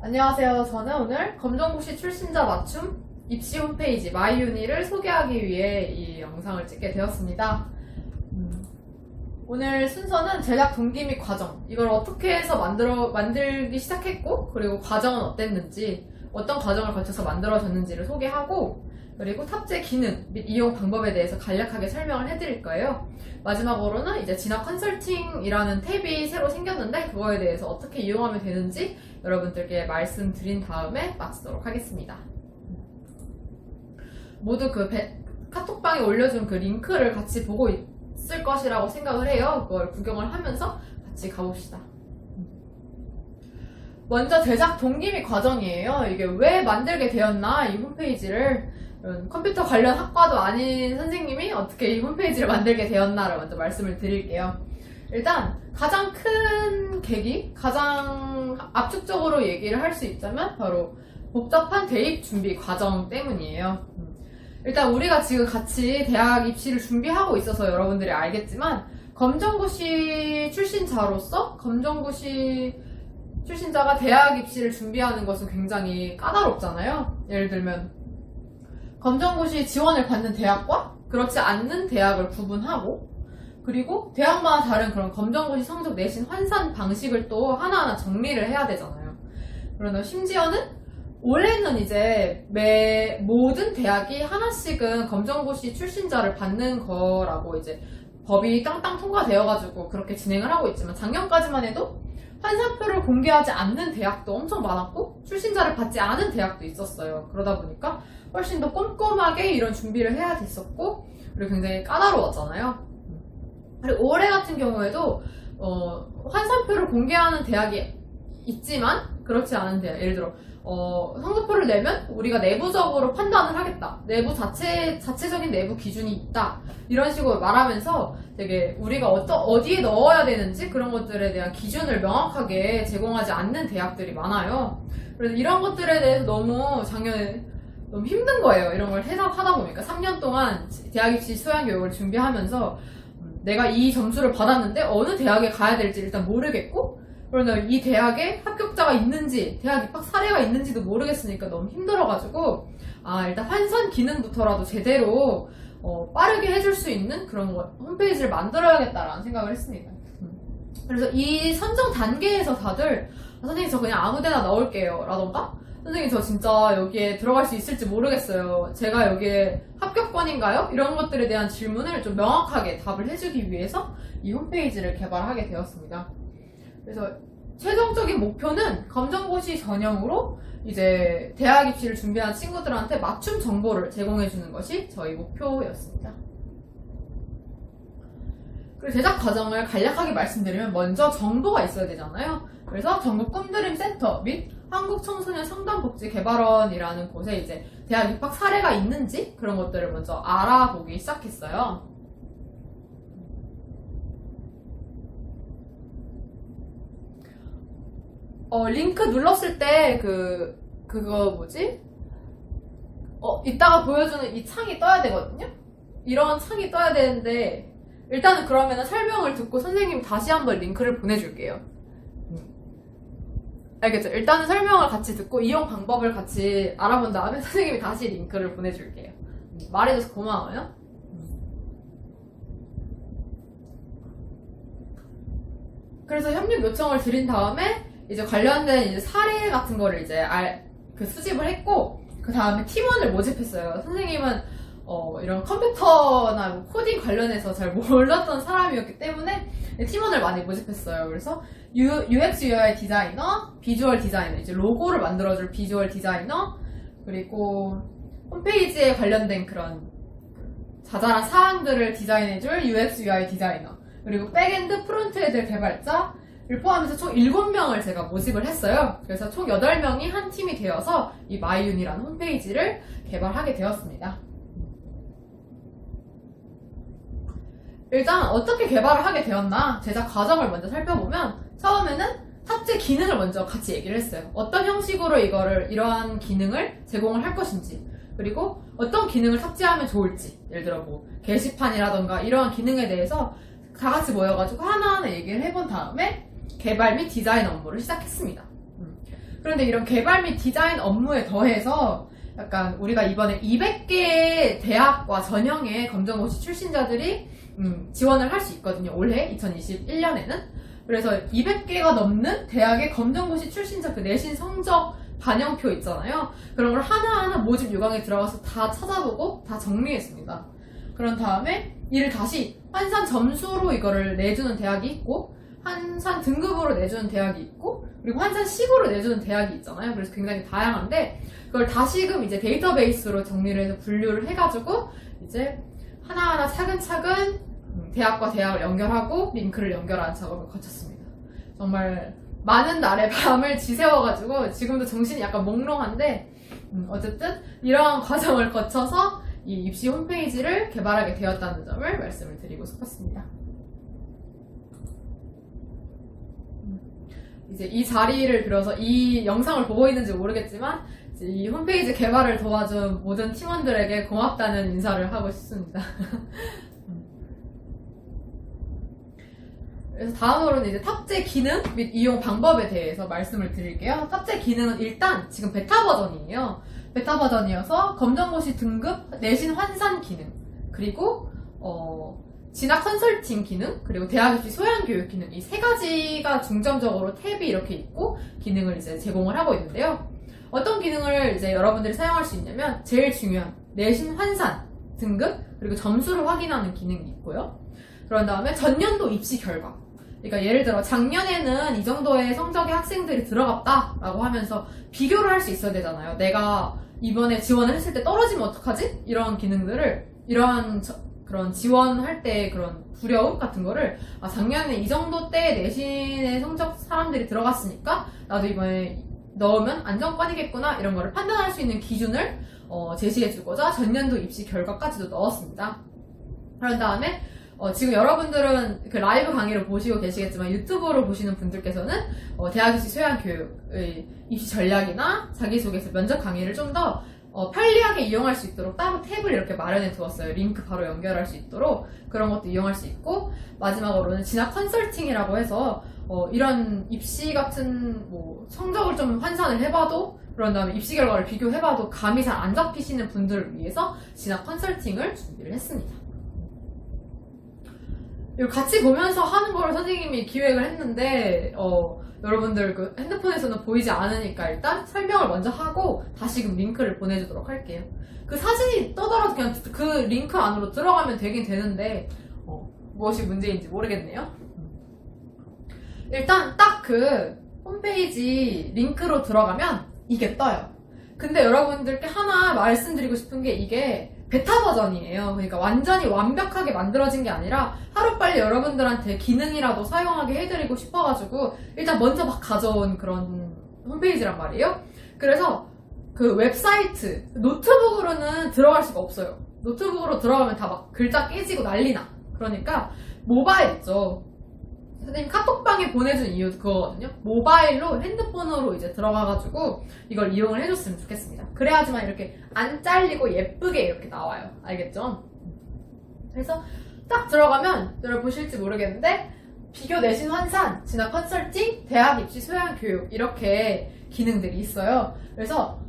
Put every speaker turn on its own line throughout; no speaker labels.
안녕하세요. 저는 오늘 검정고시 출신자 맞춤 입시 홈페이지 마이유니를 소개하기 위해 이 영상을 찍게 되었습니다. 오늘 순서는 제작 동기 및 과정, 이걸 어떻게 해서 만들기 시작했고, 그리고 과정은 어땠는지, 어떤 과정을 거쳐서 만들어졌는지를 소개하고, 그리고 탑재 기능 및 이용 방법에 대해서 간략하게 설명을 해드릴 거예요. 마지막으로는 이제 진학 컨설팅이라는 탭이 새로 생겼는데 그거에 대해서 어떻게 이용하면 되는지 여러분들께 말씀드린 다음에 마치도록 하겠습니다. 모두 카톡방에 올려준 그 링크를 같이 보고 있을 것이라고 생각을 해요. 그걸 구경을 하면서 같이 가봅시다. 먼저 제작 동기 및 과정이에요. 이게 왜 만들게 되었나, 이 홈페이지를. 컴퓨터 관련 학과도 아닌 선생님이 어떻게 이 홈페이지를 만들게 되었나를 먼저 말씀을 드릴게요. 일단 가장 큰 계기, 가장 압축적으로 얘기를 할 수 있자면 바로 복잡한 대입 준비 과정 때문이에요. 일단 우리가 지금 같이 대학 입시를 준비하고 있어서 여러분들이 알겠지만, 검정고시 출신자로서 검정고시 출신자가 대학 입시를 준비하는 것은 굉장히 까다롭잖아요. 예를 들면 검정고시 지원을 받는 대학과 그렇지 않는 대학을 구분하고, 그리고 대학마다 다른 그런 검정고시 성적 내신 환산 방식을 또 하나하나 정리를 해야 되잖아요. 그러나 심지어는 올해는 이제 모든 대학이 하나씩은 검정고시 출신자를 받는 거라고 이제 법이 땅땅 통과되어가지고 그렇게 진행을 하고 있지만, 작년까지만 해도 환산표를 공개하지 않는 대학도 엄청 많았고 출신자를 받지 않은 대학도 있었어요. 그러다 보니까 훨씬 더 꼼꼼하게 이런 준비를 해야 됐었고, 그리고 굉장히 까다로웠잖아요. 그리고 올해 같은 경우에도 환산표를 공개하는 대학이 있지만 그렇지 않은 대학, 예를 들어 성적표를 내면 우리가 내부적으로 판단을 하겠다, 자체적인 내부 기준이 있다, 이런 식으로 말하면서 되게 우리가 어디에 넣어야 되는지 그런 것들에 대한 기준을 명확하게 제공하지 않는 대학들이 많아요. 그래서 이런 것들에 대해서 작년에 너무 힘든 거예요. 이런 걸 해석하다 보니까 3년 동안 대학 입시 소양 교육을 준비하면서 내가 이 점수를 받았는데 어느 대학에 가야 될지 일단 모르겠고, 그러나 이 대학에 합격자가 있는지 대학 입학 사례가 있는지도 모르겠으니까 너무 힘들어가지고, 일단 환산 기능부터라도 제대로 빠르게 해줄 수 있는 그런 홈페이지를 만들어야겠다라는 생각을 했습니다. 그래서 이 선정 단계에서 다들 선생님 저 그냥 아무데나 넣을게요 라던가, 선생님 저 진짜 여기에 들어갈 수 있을지 모르겠어요, 제가 여기에 합격권인가요? 이런 것들에 대한 질문을 좀 명확하게 답을 해주기 위해서 이 홈페이지를 개발하게 되었습니다. 그래서 최종적인 목표는 검정고시 전형으로 이제 대학 입시를 준비하는 친구들한테 맞춤 정보를 제공해주는 것이 저희 목표였습니다. 그리고 제작 과정을 간략하게 말씀드리면, 먼저 정보가 있어야 되잖아요. 그래서 전국 꿈드림 센터 및 한국청소년 상담복지개발원이라는 곳에 이제 대학 입학 사례가 있는지 그런 것들을 먼저 알아보기 시작했어요. 링크 눌렀을 때 그거 뭐지? 이따가 보여주는 이 창이 떠야 되거든요? 이런 창이 떠야 되는데, 일단은 그러면 설명을 듣고 선생님 다시 한번 링크를 보내줄게요. 알겠죠? 일단은 설명을 같이 듣고 이용 방법을 같이 알아본 다음에 선생님이 다시 링크를 보내줄게요. 말해줘서 고마워요. 그래서 협력 요청을 드린 다음에 이제 관련된 이제 사례 같은 거를 이제 수집을 했고, 그 다음에 팀원을 모집했어요. 선생님은 이런 컴퓨터나 코딩 관련해서 잘 몰랐던 사람이었기 때문에 팀원을 많이 모집했어요. 그래서 UX, UI 디자이너, 비주얼 디자이너, 이제 로고를 만들어줄 비주얼 디자이너, 그리고 홈페이지에 관련된 그런 자잘한 사항들을 디자인해줄 UX, UI 디자이너, 그리고 백엔드, 프론트엔드 개발자를 포함해서 총 7명을 제가 모집을 했어요. 그래서 총 8명이 한 팀이 되어서 이 마이유니라는 홈페이지를 개발하게 되었습니다. 일단 어떻게 개발을 하게 되었나, 제작 과정을 먼저 살펴보면, 처음에는 탑재 기능을 먼저 같이 얘기를 했어요. 어떤 형식으로 이러한 기능을 제공을 할 것인지, 그리고 어떤 기능을 탑재하면 좋을지, 예를 들어 게시판이라던가 이러한 기능에 대해서 다 같이 모여가지고 하나하나 얘기를 해본 다음에 개발 및 디자인 업무를 시작했습니다. 그런데 이런 개발 및 디자인 업무에 더해서 약간 우리가 이번에 200개의 대학과 전형의 검정고시 출신자들이 지원을 할 수 있거든요. 올해 2021년에는. 그래서 200개가 넘는 대학의 검정고시 출신자 그 내신 성적 반영표 있잖아요. 그런 걸 하나하나 모집 요강에 들어가서 다 찾아보고 다 정리했습니다. 그런 다음에 이를 다시 환산 점수로 이거를 내주는 대학이 있고 환산 등급으로 내주는 대학이 있고 그리고 환산식으로 내주는 대학이 있잖아요. 그래서 굉장히 다양한데 그걸 다시금 이제 데이터베이스로 정리를 해서 분류를 해가지고 이제 하나하나 차근차근 대학과 대학을 연결하고 링크를 연결하는 작업을 거쳤습니다. 정말 많은 날의 밤을 지새워가지고 지금도 정신이 약간 몽롱한데 어쨌든 이러한 과정을 거쳐서 이 입시 홈페이지를 개발하게 되었다는 점을 말씀을 드리고 싶었습니다. 이제 이 자리를 빌어서 이 영상을 보고 있는지 모르겠지만 이제 이 홈페이지 개발을 도와준 모든 팀원들에게 고맙다는 인사를 하고 싶습니다. 그래서 다음으로는 이제 탑재 기능 및 이용 방법에 대해서 말씀을 드릴게요. 탑재 기능은 일단 지금 베타 버전이에요. 베타 버전이어서 검정고시 등급 내신 환산 기능 그리고 진학 컨설팅 기능 그리고 대학 입시 소양 교육 기능 이 세 가지가 중점적으로 탭이 이렇게 있고 기능을 이제 제공을 하고 있는데요. 어떤 기능을 이제 여러분들이 사용할 수 있냐면 제일 중요한 내신 환산 등급 그리고 점수를 확인하는 기능이 있고요. 그런 다음에 전년도 입시 결과 그러니까 예를 들어 작년에는 이 정도의 성적의 학생들이 들어갔다라고 하면서 비교를 할 수 있어야 되잖아요. 내가 이번에 지원을 했을 때 떨어지면 어떡하지? 이런 기능들을 이러한 그런 지원할 때 그런 두려움 같은 거를 작년에 이 정도 때 내신의 성적 사람들이 들어갔으니까 나도 이번에 넣으면 안정권이겠구나 이런 거를 판단할 수 있는 기준을 제시해주고자 전년도 입시 결과까지도 넣었습니다. 그런 다음에 지금 여러분들은 그 라이브 강의를 보시고 계시겠지만 유튜브로 보시는 분들께서는 대학 입시 소양 교육의 입시 전략이나 자기소개서 면접 강의를 좀 더 편리하게 이용할 수 있도록 따로 탭을 이렇게 마련해 두었어요. 링크 바로 연결할 수 있도록 그런 것도 이용할 수 있고 마지막으로는 진학 컨설팅이라고 해서 이런 입시 같은 뭐 성적을 좀 환산을 해봐도 그런 다음에 입시 결과를 비교해봐도 감이 잘 안 잡히시는 분들을 위해서 진학 컨설팅을 준비를 했습니다. 이거 같이 보면서 하는 걸 선생님이 기획을 했는데 여러분들 그 핸드폰에서는 보이지 않으니까 일단 설명을 먼저 하고 다시금 링크를 보내주도록 할게요. 그 사진이 떠더라도 그냥 그 링크 안으로 들어가면 되긴 되는데 무엇이 문제인지 모르겠네요. 일단 딱 그 홈페이지 링크로 들어가면 이게 떠요. 근데 여러분들께 하나 말씀드리고 싶은 게 이게 베타 버전이에요. 그러니까 완전히 완벽하게 만들어진 게 아니라 하루빨리 여러분들한테 기능이라도 사용하게 해드리고 싶어가지고 일단 먼저 막 가져온 그런 홈페이지란 말이에요. 그래서 그 웹사이트, 노트북으로는 들어갈 수가 없어요. 노트북으로 들어가면 다 막 글자 깨지고 난리나. 그러니까 모바일 있죠. 선생님 카톡방에 보내준 이유도 그거거든요. 모바일로 핸드폰으로 이제 들어가가지고 이걸 이용을 해줬으면 좋겠습니다. 그래야지만 이렇게 안 잘리고 예쁘게 이렇게 나와요. 알겠죠? 그래서 딱 들어가면 여러분 보실지 모르겠는데 비교 내신 환산, 진학 컨설팅, 대학 입시 소양 교육 이렇게 기능들이 있어요. 그래서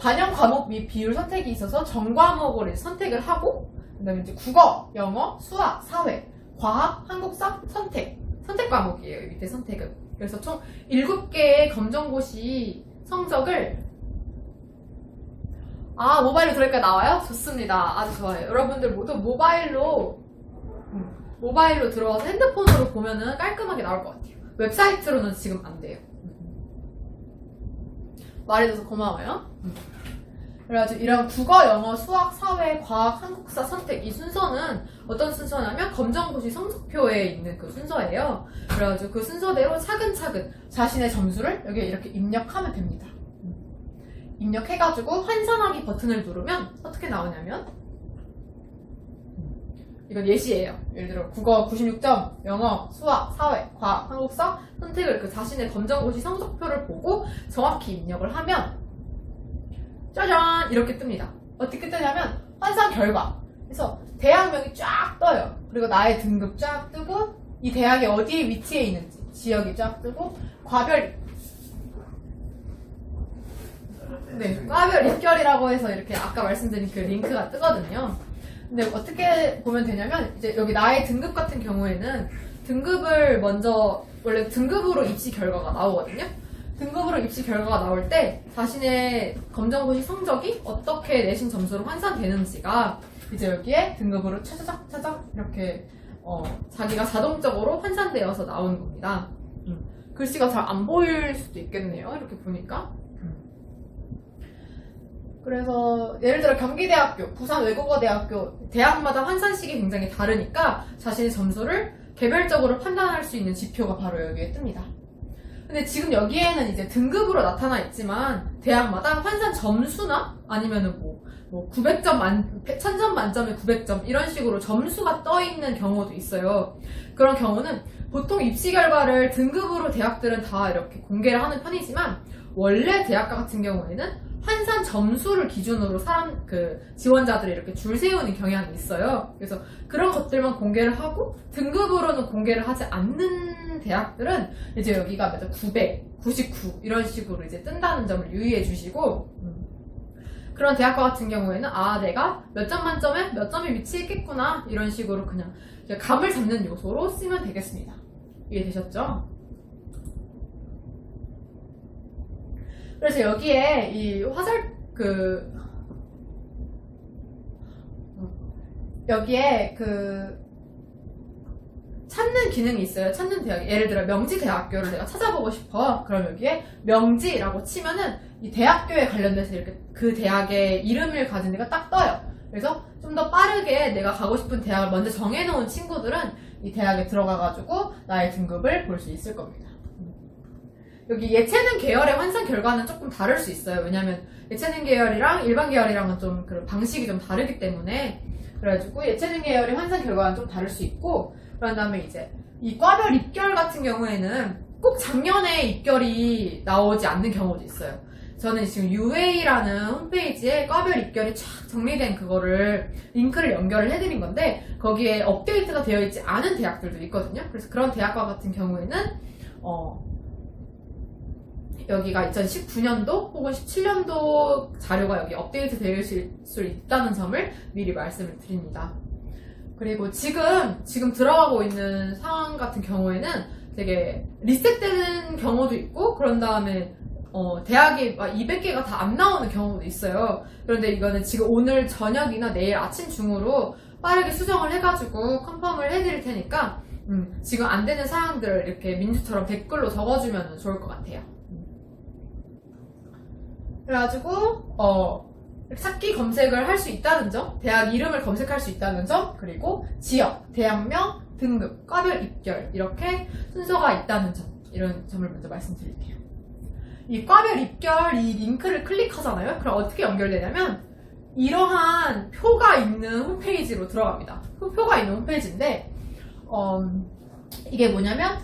반영 과목 및 비율 선택이 있어서 전 과목을 선택을 하고 그다음에 이제 국어, 영어, 수학, 사회, 과학, 한국사 선택 과목이에요. 밑에 선택은. 그래서 총 7개의 검정고시 성적을 모바일로 들어올까 나와요? 좋습니다. 아주 좋아요. 여러분들 모두 모바일로 들어와서 핸드폰으로 보면은 깔끔하게 나올 것 같아요. 웹사이트로는 지금 안 돼요. 말해줘서 고마워요. 그래가지고 이런 국어, 영어, 수학, 사회, 과학, 한국사 선택 이 순서는 어떤 순서냐면 검정고시 성적표에 있는 그 순서예요. 그래가지고 그 순서대로 차근차근 자신의 점수를 여기에 이렇게 입력하면 됩니다. 입력해가지고 환산하기 버튼을 누르면 어떻게 나오냐면 이건 예시예요. 예를 들어 국어 96점, 영어, 수학, 사회, 과학, 한국사 선택을 그 자신의 검정고시 성적표를 보고 정확히 입력을 하면 짜잔! 이렇게 뜹니다. 어떻게 뜨냐면 환산 결과. 그래서 대학명이 쫙 떠요. 그리고 나의 등급 쫙 뜨고 이 대학이 어디에 위치해 있는지 지역이 쫙 뜨고 과별 네, 과별 입결이라고 해서 이렇게 아까 말씀드린 그 링크가 뜨거든요. 근데 어떻게 보면 되냐면 이제 여기 나의 등급 같은 경우에는 등급을 먼저 원래 등급으로 입시 결과가 나오거든요. 등급으로 입시 결과가 나올 때 자신의 검정고시 성적이 어떻게 내신 점수로 환산되는지가 이제 여기에 등급으로 차자작 이렇게 자기가 자동적으로 환산되어서 나오는 겁니다. 글씨가 잘 안 보일 수도 있겠네요. 이렇게 보니까. 그래서 예를 들어 경기대학교, 부산외국어대학교 대학마다 환산식이 굉장히 다르니까 자신의 점수를 개별적으로 판단할 수 있는 지표가 바로 여기에 뜹니다. 근데 지금 여기에는 이제 등급으로 나타나 있지만 대학마다 환산 점수나 아니면은 뭐 900점 1000점 만점에 900점 이런 식으로 점수가 떠 있는 경우도 있어요. 그런 경우는 보통 입시 결과를 등급으로 대학들은 다 이렇게 공개를 하는 편이지만 원래 대학가 같은 경우에는 환산 점수를 기준으로 지원자들이 이렇게 줄 세우는 경향이 있어요. 그래서 그런 것들만 공개를 하고 등급으로는 공개를 하지 않는 대학들은 이제 여기가 몇 점 900, 99 이런 식으로 이제 뜬다는 점을 유의해 주시고 그런 대학과 같은 경우에는 내가 몇 점 만점에 몇 점에 위치했겠구나 이런 식으로 그냥 감을 잡는 요소로 쓰면 되겠습니다. 이해되셨죠? 그래서 여기에 이 여기에 찾는 기능이 있어요. 찾는 대학. 예를 들어 명지대학교를 내가 찾아보고 싶어. 그럼 여기에 명지라고 치면은 이 대학교에 관련돼서 이렇게 그 대학의 이름을 가진 데가 딱 떠요. 그래서 좀 더 빠르게 내가 가고 싶은 대학을 먼저 정해놓은 친구들은 이 대학에 들어가가지고 나의 등급을 볼 수 있을 겁니다. 여기 예체능 계열의 환산 결과는 조금 다를 수 있어요. 왜냐면 예체능 계열이랑 일반 계열이랑은 좀 그 방식이 좀 다르기 때문에 그래가지고 예체능 계열의 환산 결과는 좀 다를 수 있고 그런 다음에 이제 이 과별 입결 같은 경우에는 꼭 작년에 입결이 나오지 않는 경우도 있어요. 저는 지금 UA라는 홈페이지에 과별 입결이 쫙 정리된 그거를 링크를 연결을 해드린 건데 거기에 업데이트가 되어 있지 않은 대학들도 있거든요. 그래서 그런 대학과 같은 경우에는 여기가 2019년도 혹은 17년도 자료가 여기 업데이트 될 수 있다는 점을 미리 말씀을 드립니다. 그리고 지금 들어가고 있는 상황 같은 경우에는 되게 리셋되는 경우도 있고 그런 다음에 대학이 막 200개가 다 안 나오는 경우도 있어요. 그런데 이거는 지금 오늘 저녁이나 내일 아침 중으로 빠르게 수정을 해가지고 컨펌을 해드릴 테니까 지금 안 되는 사항들을 이렇게 민주처럼 댓글로 적어주면 좋을 것 같아요. 그래가지고 찾기 검색을 할 수 있다는 점, 대학 이름을 검색할 수 있다는 점, 그리고 지역, 대학명, 등급, 과별 입결 이렇게 순서가 있다는 점, 이런 점을 먼저 말씀드릴게요. 이 과별 입결 이 링크를 클릭하잖아요. 그럼 어떻게 연결되냐면 이러한 표가 있는 홈페이지로 들어갑니다. 그 표가 있는 홈페이지인데 이게 뭐냐면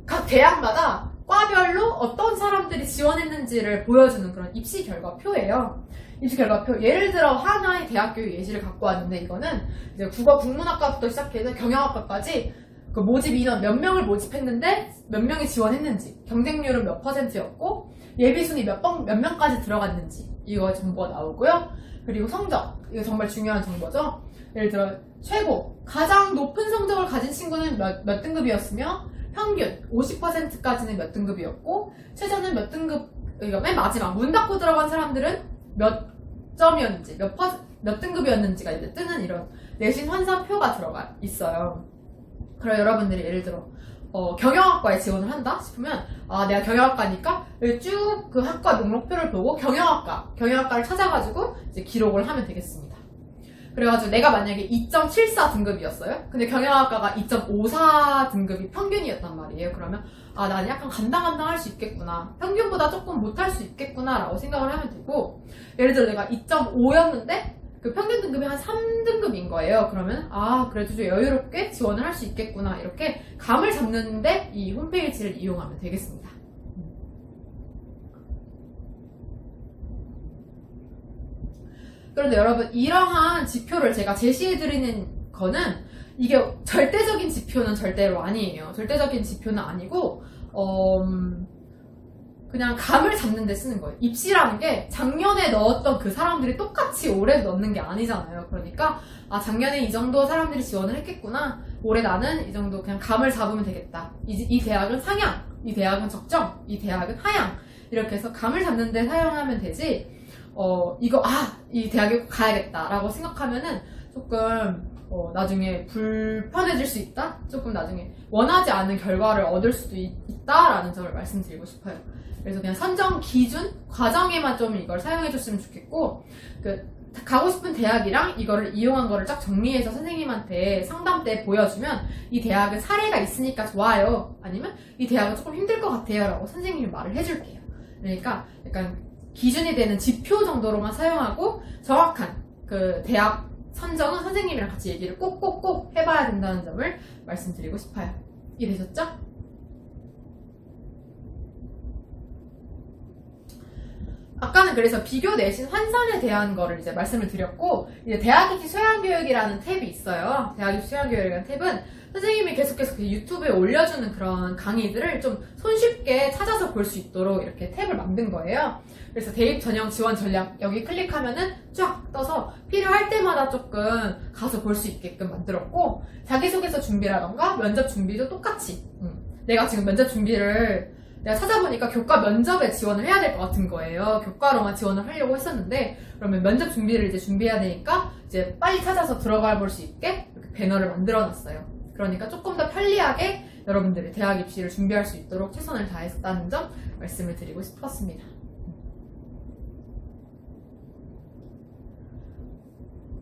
각 대학마다 과별로 어떤 사람들이 지원했는지를 보여주는 그런 입시 결과표예요. 입시 결과표. 예를 들어 하나의 대학교 예시를 갖고 왔는데 이거는 이제 국어 국문학과부터 시작해서 경영학과까지 그 모집 인원 몇 명을 모집했는데 몇 명이 지원했는지, 경쟁률은 몇 %였고 예비순위 몇 명까지 들어갔는지 이거 정보가 나오고요. 그리고 성적, 이거 정말 중요한 정보죠. 예를 들어 최고, 가장 높은 성적을 가진 친구는 몇 등급이었으며 평균 50%까지는 몇 등급이었고 최저는 몇 등급, 그러니까 맨 마지막 문 닫고 들어간 사람들은 몇 점이었는지 몇 등급이었는지가 이제 뜨는 이런 내신 환산표가 들어가 있어요. 그럼 여러분들이 예를 들어 경영학과에 지원을 한다 싶으면 내가 경영학과니까 쭉 그 학과 등록표를 보고 경영학과를 찾아가지고 이제 기록을 하면 되겠습니다. 그래가지고 내가 만약에 2.74 등급이었어요. 근데 경영학과가 2.54 등급이 평균이었단 말이에요. 그러면 난 약간 감당할 수 있겠구나. 평균보다 조금 못할 수 있겠구나 라고 생각을 하면 되고 예를 들어 내가 2.5였는데 그 평균 등급이 한 3등급인 거예요. 그러면 그래도 좀 여유롭게 지원을 할 수 있겠구나. 이렇게 감을 잡는데 이 홈페이지를 이용하면 되겠습니다. 그런데 여러분 이러한 지표를 제가 제시해드리는 거는 이게 절대적인 지표는 절대로 아니에요. 절대적인 지표는 아니고 그냥 감을 잡는 데 쓰는 거예요. 입시라는 게 작년에 넣었던 그 사람들이 똑같이 올해 넣는 게 아니잖아요. 그러니까 작년에 이 정도 사람들이 지원을 했겠구나. 올해 나는 이 정도 그냥 감을 잡으면 되겠다. 이 대학은 상향, 이 대학은 적정, 이 대학은 하향. 이렇게 해서 감을 잡는 데 사용하면 되지. 이 대학에 가야겠다라고 생각하면은 조금 나중에 불편해질 수 있다? 조금 나중에 원하지 않는 결과를 얻을 수도 있다라는 점을 말씀드리고 싶어요. 그래서 그냥 선정 기준, 과정에만 좀 이걸 사용해줬으면 좋겠고, 가고 싶은 대학이랑 이거를 이용한 거를 쫙 정리해서 선생님한테 상담 때 보여주면 이 대학은 사례가 있으니까 좋아요. 아니면 이 대학은 조금 힘들 것 같아요. 라고 선생님이 말을 해줄게요. 그러니까 약간 기준이 되는 지표 정도로만 사용하고 정확한 그 대학 선정은 선생님이랑 같이 얘기를 꼭꼭꼭 해봐야 된다는 점을 말씀드리고 싶어요. 이해되셨죠? 아까는 그래서 비교 내신 환산에 대한 거를 이제 말씀을 드렸고, 이제 대학 입시 소양교육이라는 탭이 있어요. 대학 입시 소양교육이라는 탭은 선생님이 계속해서 유튜브에 올려주는 그런 강의들을 좀 손쉽게 찾아서 볼 수 있도록 이렇게 탭을 만든 거예요. 그래서 대입 전형 지원 전략 여기 클릭하면은 쫙 떠서 필요할 때마다 조금 가서 볼 수 있게끔 만들었고, 자기소개서 준비라던가 면접 준비도 똑같이 내가 지금 면접 준비를 내가 찾아보니까 교과 면접에 지원을 해야 될 것 같은 거예요. 교과로만 지원을 하려고 했었는데, 그러면 면접 준비를 이제 준비해야 되니까 이제 빨리 찾아서 들어가 볼 수 있게 이렇게 배너를 만들어 놨어요. 그러니까 조금 더 편리하게 여러분들이 대학 입시를 준비할 수 있도록 최선을 다했다는 점 말씀을 드리고 싶었습니다.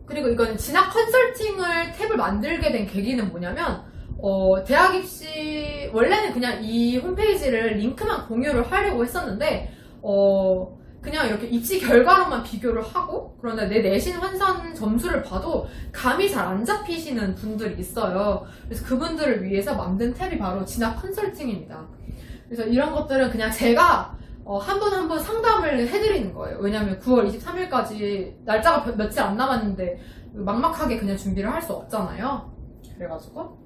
그리고 이거는 진학 컨설팅을 탭을 만들게 된 계기는 뭐냐면, 대학 입시, 원래는 그냥 이 홈페이지를 링크만 공유를 하려고 했었는데, 그냥 이렇게 입시 결과로만 비교를 하고, 그런데 내 내신 환산 점수를 봐도 감이 잘 안 잡히시는 분들이 있어요. 그래서 그분들을 위해서 만든 탭이 바로 진학 컨설팅입니다. 그래서 이런 것들은 그냥 제가 한 분 한 분 상담을 해드리는 거예요. 왜냐면 9월 23일까지 날짜가 며칠 안 남았는데 막막하게 그냥 준비를 할 수 없잖아요. 그래가지고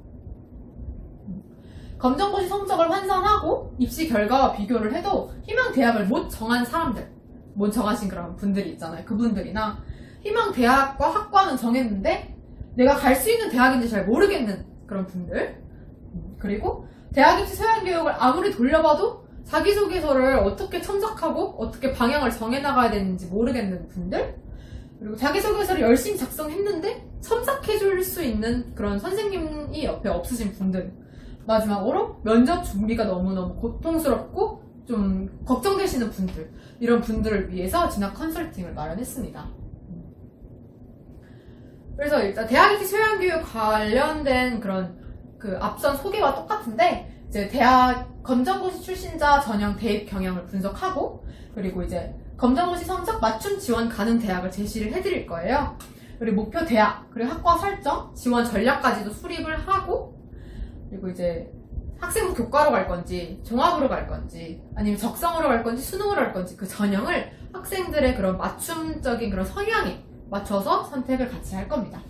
검정고시 성적을 환산하고 입시 결과와 비교를 해도 희망 대학을 못 정한 사람들, 못 정하신 그런 분들이 있잖아요. 그분들이나 희망 대학과 학과는 정했는데 내가 갈 수 있는 대학인지 잘 모르겠는 그런 분들, 그리고 대학 입시 소양교육을 아무리 돌려봐도 자기소개서를 어떻게 첨삭하고 어떻게 방향을 정해나가야 되는지 모르겠는 분들, 그리고 자기소개서를 열심히 작성했는데 첨삭해줄 수 있는 그런 선생님이 옆에 없으신 분들, 마지막으로 면접 준비가 너무너무 고통스럽고 좀 걱정되시는 분들, 이런 분들을 위해서 진학 컨설팅을 마련했습니다. 그래서 일단 대학 입시 소양교육 관련된 그런 앞선 소개와 똑같은데, 이제 대학 검정고시 출신자 전형 대입 경향을 분석하고, 그리고 이제 검정고시 성적 맞춤 지원 가능 대학을 제시를 해드릴 거예요. 그리고 목표 대학, 그리고 학과 설정, 지원 전략까지도 수립을 하고, 그리고 이제 학생부 교과로 갈 건지, 종합으로 갈 건지, 아니면 적성으로 갈 건지, 수능으로 갈 건지 그 전형을 학생들의 그런 맞춤적인 그런 성향에 맞춰서 선택을 같이 할 겁니다.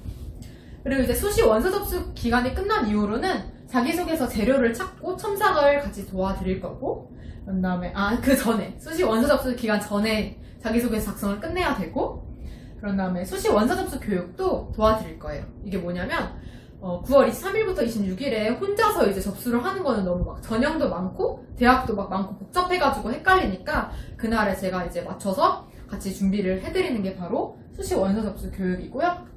그리고 이제 수시 원서 접수 기간이 끝난 이후로는 자기소개서 재료를 찾고 첨삭을 같이 도와드릴 거고, 그 다음에 그 전에 수시 원서 접수 기간 전에 자기소개서 작성을 끝내야 되고, 그런 다음에 수시 원서 접수 교육도 도와드릴 거예요. 이게 뭐냐면 9월 23일부터 26일에 혼자서 이제 접수를 하는 거는 너무 막 전형도 많고 대학도 막 많고 복잡해가지고 헷갈리니까 그날에 제가 이제 맞춰서 같이 준비를 해드리는 게 바로 수시 원서 접수 교육이고요.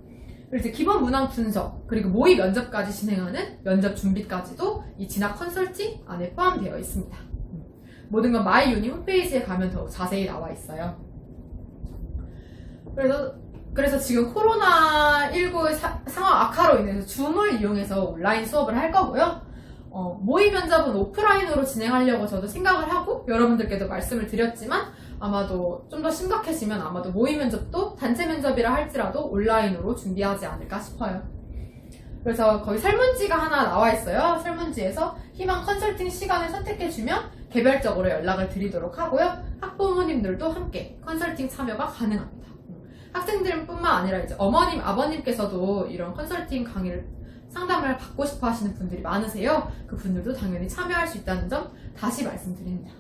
그리고 이제 기본 문항 분석, 그리고 모의 면접까지 진행하는 면접 준비까지도 이 진학 컨설팅 안에 포함되어 있습니다. 모든 건 마이유니 홈페이지에 가면 더욱 자세히 나와 있어요. 그래서 지금 코로나19 상황 악화로 인해서 줌을 이용해서 온라인 수업을 할 거고요. 모의 면접은 오프라인으로 진행하려고 저도 생각을 하고 여러분들께도 말씀을 드렸지만, 아마도 좀 더 심각해지면 아마도 모의 면접도 단체 면접이라 할지라도 온라인으로 준비하지 않을까 싶어요. 그래서 거기 설문지가 하나 나와 있어요. 설문지에서 희망 컨설팅 시간을 선택해주면 개별적으로 연락을 드리도록 하고요. 학부모님들도 함께 컨설팅 참여가 가능합니다. 학생들뿐만 아니라 이제 어머님, 아버님께서도 이런 컨설팅 강의를 상담을 받고 싶어 하시는 분들이 많으세요. 그 분들도 당연히 참여할 수 있다는 점 다시 말씀드립니다.